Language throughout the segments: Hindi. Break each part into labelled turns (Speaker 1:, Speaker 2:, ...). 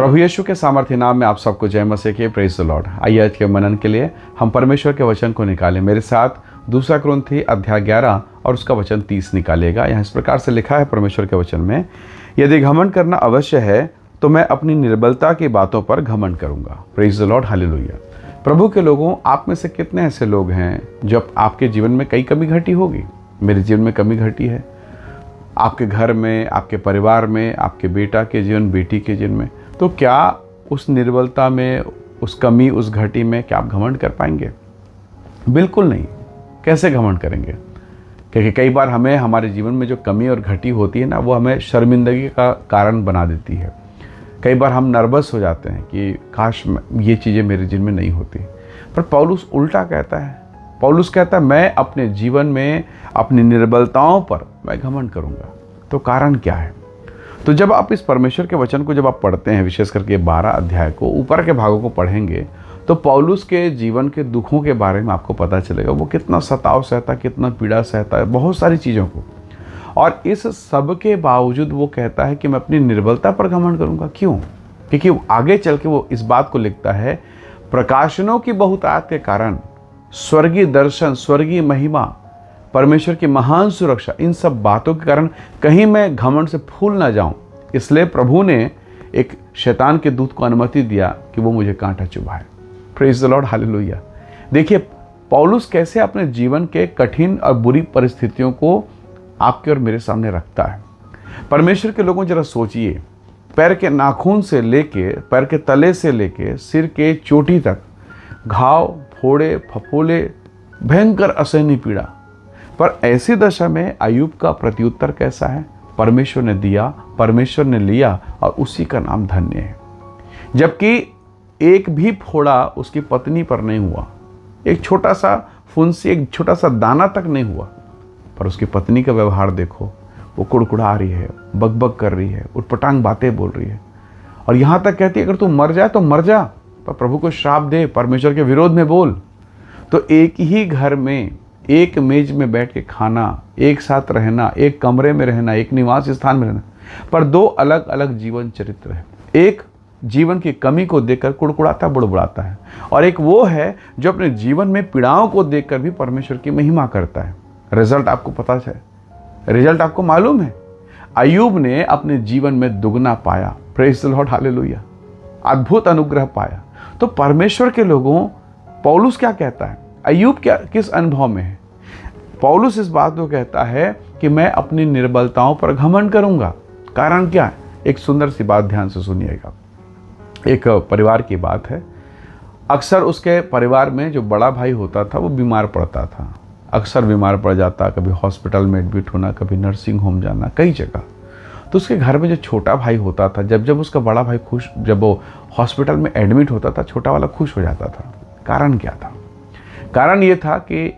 Speaker 1: प्रभु यीशु के सामर्थ्य नाम में आप सबको जय मसीह के प्रेज द लॉर्ड। आइए आज के मनन के लिए हम परमेश्वर के वचन को निकालें। मेरे साथ 2 कुरिन्थी अध्याय 11 और उसका वचन 30 निकालेगा। यहाँ इस प्रकार से लिखा है परमेश्वर के वचन में, यदि घमंड करना अवश्य है तो मैं अपनी निर्बलता की बातों पर घमंड करूँगा। Praise the lord, hallelujah. प्रभु के लोगों, आप में से कितने ऐसे लोग हैं जब आपके जीवन में कई कमी घटी होगी? मेरे जीवन में कमी घटी है, आपके घर में, आपके परिवार में, आपके बेटा के जीवन, बेटी के जीवन में। तो क्या उस निर्बलता में, उस कमी, उस घटी में क्या आप घमंड कर पाएंगे? बिल्कुल नहीं। कैसे घमंड करेंगे? क्योंकि कई बार हमें हमारे जीवन में जो कमी और घटी होती है ना, वो हमें शर्मिंदगी का कारण बना देती है। कई बार हम नर्वस हो जाते हैं कि काश ये चीज़ें मेरे जीवन में नहीं होती। पर पौलुस उल्टा कहता है। पौलुस कहता है मैं अपने जीवन में अपनी निर्बलताओं पर मैं घमंड करूँगा। तो कारण क्या है? तो जब आप इस परमेश्वर के वचन को जब आप पढ़ते हैं, विशेष करके 12 अध्याय को, ऊपर के भागों को पढ़ेंगे, तो पौलुस के जीवन के दुखों के बारे में आपको पता चलेगा। वो कितना सताव सहता, कितना पीड़ा सहता है, बहुत सारी चीज़ों को। और इस सब के बावजूद वो कहता है कि मैं अपनी निर्बलता पर घमंड करूँगा। क्यों? क्योंकि आगे चल के वो इस बात को लिखता है, प्रकाशनों की बहुतायत के कारण, स्वर्गीय दर्शन, स्वर्गीय महिमा, परमेश्वर की महान सुरक्षा, इन सब बातों के कारण कहीं मैं घमंड से फूल ना जाऊं, इसलिए प्रभु ने एक शैतान के दूत को अनुमति दिया कि वो मुझे कांटा चुभाए। Praise the lord, hallelujah. देखिए पौलुस कैसे अपने जीवन के कठिन और बुरी परिस्थितियों को आपके और मेरे सामने रखता है। परमेश्वर के लोगों, जरा सोचिए, पैर के नाखून से लेके, पैर के तले से लेके सिर के चोटी तक घाव, फोड़े, फफोले, भयंकर असहनीय पीड़ा। पर ऐसी दशा में अय्यूब का प्रत्युत्तर कैसा है? परमेश्वर ने दिया, परमेश्वर ने लिया और उसी का नाम धन्य है। जबकि एक भी फोड़ा उसकी पत्नी पर नहीं हुआ, एक छोटा सा फुंसी, एक छोटा सा दाना तक नहीं हुआ। पर उसकी पत्नी का व्यवहार देखो, वो कुड़कुड़ा रही है, बकबक कर रही है, उटपटांग बातें बोल रही है और यहाँ तक कहती है अगर तू मर जाए तो मर जा, पर प्रभु को श्राप दे, परमेश्वर के विरोध में बोल। तो एक ही घर में, एक मेज में बैठ के खाना, एक साथ रहना, एक कमरे में रहना, एक निवास स्थान में रहना, पर 2 अलग अलग जीवन चरित्र है। एक जीवन की कमी को देखकर कुड़कुड़ाता बुड़बुड़ाता है और एक वो है जो अपने जीवन में पीड़ाओं को देखकर भी परमेश्वर की महिमा करता है। रिजल्ट आपको पता है, रिजल्ट आपको मालूम है। अय्यूब ने अपने जीवन में दुगना पाया। Praise the lord, hallelujah. अद्भुत अनुग्रह पाया। तो परमेश्वर के लोगों, पौलुस क्या कहता है? अय्यूब क्या किस अनुभव में है? पौलुस इस बात को कहता है कि मैं अपनी निर्बलताओं पर घमंड करूंगा। कारण क्या है? एक सुंदर सी बात ध्यान से सुनिएगा। एक परिवार की बात है। अक्सर उसके परिवार में जो बड़ा भाई होता था वो बीमार पड़ता था, अक्सर बीमार पड़ जाता, कभी हॉस्पिटल में एडमिट होना, कभी नर्सिंग होम जाना, कई जगह। तो उसके घर में जो छोटा भाई होता था, जब उसका बड़ा भाई जब वो हॉस्पिटल में एडमिट होता था, छोटा वाला खुश हो जाता था। कारण क्या था? कारण ये था कि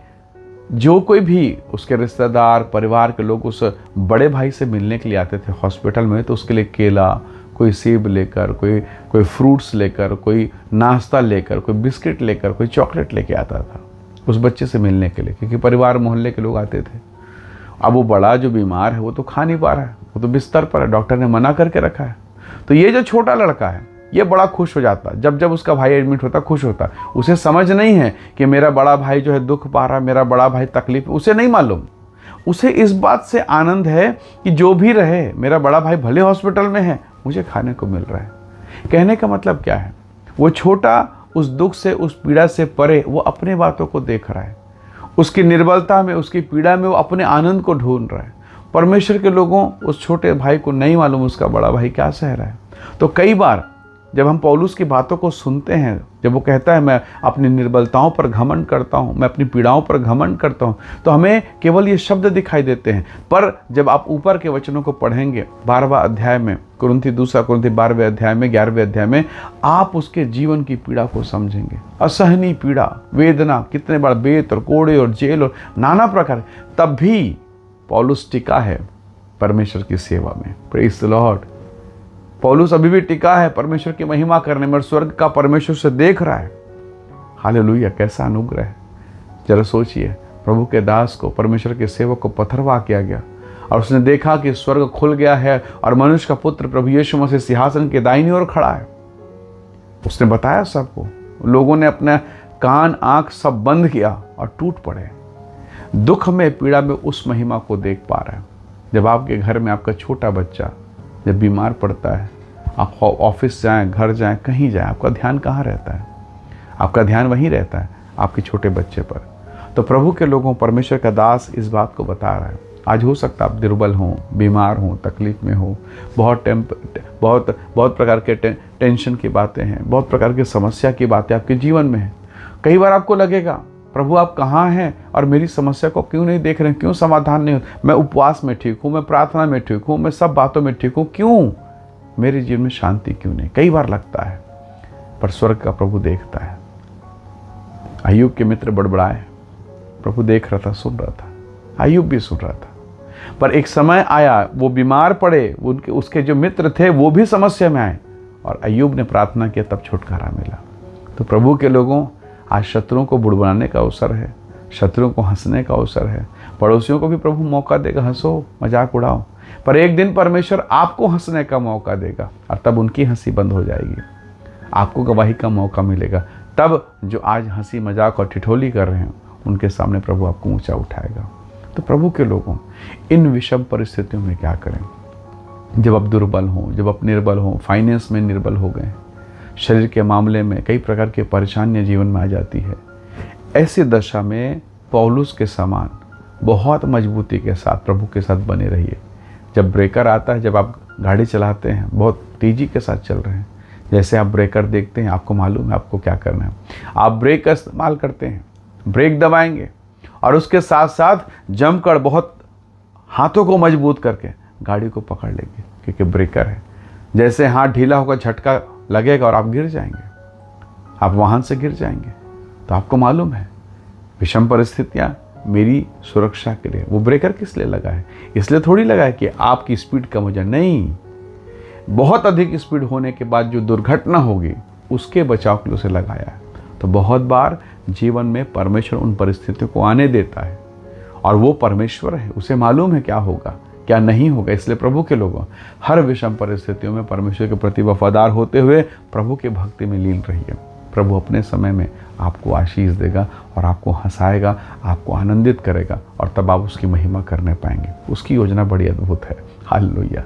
Speaker 1: जो कोई भी उसके रिश्तेदार, परिवार के लोग उस बड़े भाई से मिलने के लिए आते थे हॉस्पिटल में, तो उसके लिए केला, कोई सेब लेकर, कोई फ्रूट्स लेकर, कोई नाश्ता लेकर, कोई बिस्किट लेकर, कोई चॉकलेट लेके आता था उस बच्चे से मिलने के लिए, क्योंकि परिवार मोहल्ले के लोग आते थे। अब वो बड़ा जो बीमार है वो तो खा नहीं पा रहा है, वो तो बिस्तर पर है, डॉक्टर ने मना करके रखा है। तो ये जो छोटा लड़का है ये बड़ा खुश हो जाता, जब उसका भाई एडमिट होता खुश होता। उसे समझ नहीं है कि मेरा बड़ा भाई जो है दुख पा रहा, मेरा बड़ा भाई तकलीफ, उसे नहीं मालूम। उसे इस बात से आनंद है कि जो भी रहे, मेरा बड़ा भाई भले हॉस्पिटल में है, मुझे खाने को मिल रहा है। कहने का मतलब क्या है? वो छोटा उस दुख से, उस पीड़ा से परे, वो अपने बातों को देख रहा है। उसकी निर्बलता में, उसकी पीड़ा में वो अपने आनंद को ढूंढ रहा है। परमेश्वर के लोगों, उस छोटे भाई को नहीं मालूम उसका बड़ा भाई क्या सह रहा है। तो कई बार जब हम पौलुस की बातों को सुनते हैं, जब वो कहता है मैं अपनी निर्बलताओं पर घमंड करता हूँ, मैं अपनी पीड़ाओं पर घमंड करता हूँ, तो हमें केवल ये शब्द दिखाई देते हैं। पर जब आप ऊपर के वचनों को पढ़ेंगे 12वां अध्याय में, 2 कुरिन्थी 12वें अध्याय में, 11वें अध्याय में, आप उसके जीवन की पीड़ा को समझेंगे। असहनीय पीड़ा, वेदना, कितने बार बेत और कोड़े और जेल और नाना प्रकार, तब भी पौलुस टिका है परमेश्वर की सेवा में। Praise the Lord. पौलुस अभी भी टिका है परमेश्वर की महिमा करने में और स्वर्ग का परमेश्वर से देख रहा है। हालेलुया, कैसा अनुग्रह है। जरा सोचिए, प्रभु के दास को, परमेश्वर के सेवक को पथरवाह किया गया और उसने देखा कि स्वर्ग खुल गया है और मनुष्य का पुत्र प्रभु यीशु मसीह सिंहासन के दाहिनी ओर खड़ा है। उसने बताया सबको। लोगों ने अपना कान आंख सब बंद किया और टूट पड़े। दुख में पीड़ा में उस महिमा को देख पा रहे हैं। जब आपके घर में आपका छोटा बच्चा जब बीमार पड़ता है, आप ऑफिस जाएं, घर जाएं, कहीं जाएं, आपका ध्यान कहाँ रहता है? आपका ध्यान वहीं रहता है, आपके छोटे बच्चे पर। तो प्रभु के लोगों, परमेश्वर का दास इस बात को बता रहा है। आज हो सकता है आप दुर्बल हों, बीमार हों, तकलीफ में हो, बहुत प्रकार के टेंशन की बातें हैं, बहुत प्रकार की समस्या की बातें आपके जीवन में हैं। कई बार आपको लगेगा, प्रभु आप कहाँ हैं और मेरी समस्या को क्यों नहीं देख रहे हैं, क्यों समाधान नहीं हो? मैं उपवास में ठीक हूँ, मैं प्रार्थना में ठीक हूँ, मैं सब बातों में ठीक हूँ, क्यों मेरे जीवन में शांति क्यों नहीं? कई बार लगता है, पर स्वर्ग का प्रभु देखता है। अय्यूब के मित्र बड़बड़ाए, प्रभु देख रहा था, सुन रहा था, अय्यूब भी सुन रहा था। पर एक समय आया, वो बीमार पड़े, उसके जो मित्र थे वो भी समस्या में आए और अय्यूब ने प्रार्थना किया, तब छुटकारा मिला। तो प्रभु के लोगों, आज शत्रुओं को बुड़बुड़ाने का अवसर है, शत्रुओं को हंसने का अवसर है। पड़ोसियों को भी प्रभु मौका देगा, हंसो, मजाक उड़ाओ। पर एक दिन परमेश्वर आपको हंसने का मौका देगा और तब उनकी हंसी बंद हो जाएगी, आपको गवाही का मौका मिलेगा। तब जो आज हंसी मजाक और ठिठोली कर रहे हैं, उनके सामने प्रभु आपको ऊंचा उठाएगा। तो प्रभु के लोगों, इन विषम परिस्थितियों में क्या करें? जब आप दुर्बल हों, जब आप निर्बल हों, फाइनेंस में निर्बल हो गए, शरीर के मामले में कई प्रकार की परेशानियां जीवन में आ जाती है, ऐसी दशा में पौलुस के समान बहुत मजबूती के साथ प्रभु के साथ बने रहिए। जब ब्रेकर आता है, जब आप गाड़ी चलाते हैं, बहुत तेजी के साथ चल रहे हैं, जैसे आप ब्रेकर देखते हैं, आपको मालूम है आपको क्या करना है। आप ब्रेक का इस्तेमाल करते हैं, ब्रेक दबाएंगे और उसके साथ साथ जमकर बहुत हाथों को मजबूत करके गाड़ी को पकड़ लेंगे, क्योंकि ब्रेकर है। जैसे हाथ ढीला होकर झटका लगेगा और आप गिर जाएंगे, आप वाहन से गिर जाएंगे। तो आपको मालूम है, विषम परिस्थितियां मेरी सुरक्षा के लिए। वो ब्रेकर किस लिए लगा है? इसलिए थोड़ी लगा है कि आपकी स्पीड कम हो जाए, नहीं। बहुत अधिक स्पीड होने के बाद जो दुर्घटना होगी, उसके बचाव के लिए उसे लगाया है। तो बहुत बार जीवन में परमेश्वर उन परिस्थितियों को आने देता है और वो परमेश्वर है, उसे मालूम है क्या होगा क्या नहीं होगा। इसलिए प्रभु के लोगों, हर विषम परिस्थितियों में परमेश्वर के प्रति वफादार होते हुए प्रभु के भक्ति में लीन रहिए। प्रभु अपने समय में आपको आशीष देगा और आपको हंसाएगा, आपको आनंदित करेगा और तब आप उसकी महिमा करने पाएंगे। उसकी योजना बड़ी अद्भुत है। हालेलुया।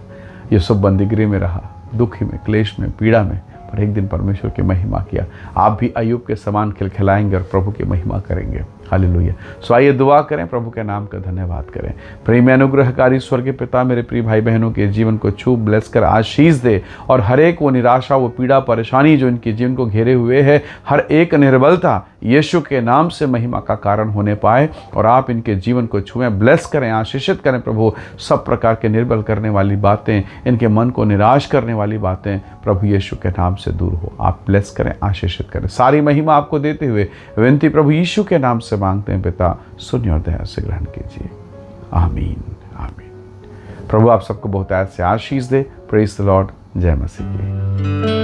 Speaker 1: यूसुफ बंदीगृह में रहा, दुखी में, क्लेश में, पीड़ा में, पर एक दिन परमेश्वर की महिमा किया। आप भी अय्यूब के समान खिलखिलाएंगे और प्रभु की महिमा करेंगे। हालेलुया। सो आइए दुआ करें, प्रभु के नाम का धन्यवाद करें। प्रेम अनुग्रहकारी स्वर्गीय पिता, मेरे प्रिय भाई बहनों के जीवन को छू ब्लेस कर आशीष दे और हर एक वो निराशा, वो पीड़ा, परेशानी जो इनके जीवन को घेरे हुए है, हर एक निर्बलता यीशु के नाम से महिमा का कारण होने पाए और आप इनके जीवन को छुएं, ब्लेस करें, आशीषित करें। प्रभु सब प्रकार के निर्बल करने वाली बातें, इनके मन को निराश करने वाली बातें प्रभु यीशु के नाम से दूर हो। आप ब्लेस करें, आशीषित करें। सारी महिमा आपको देते हुए विनती प्रभु यीशु के नाम से मांगते हैं पिता, सुनिए और दया से ग्रहण कीजिए। आमीन, आमीन। प्रभु आप सबको बहुत ऐसे आशीष दे। Praise the lord. जय मसीह की।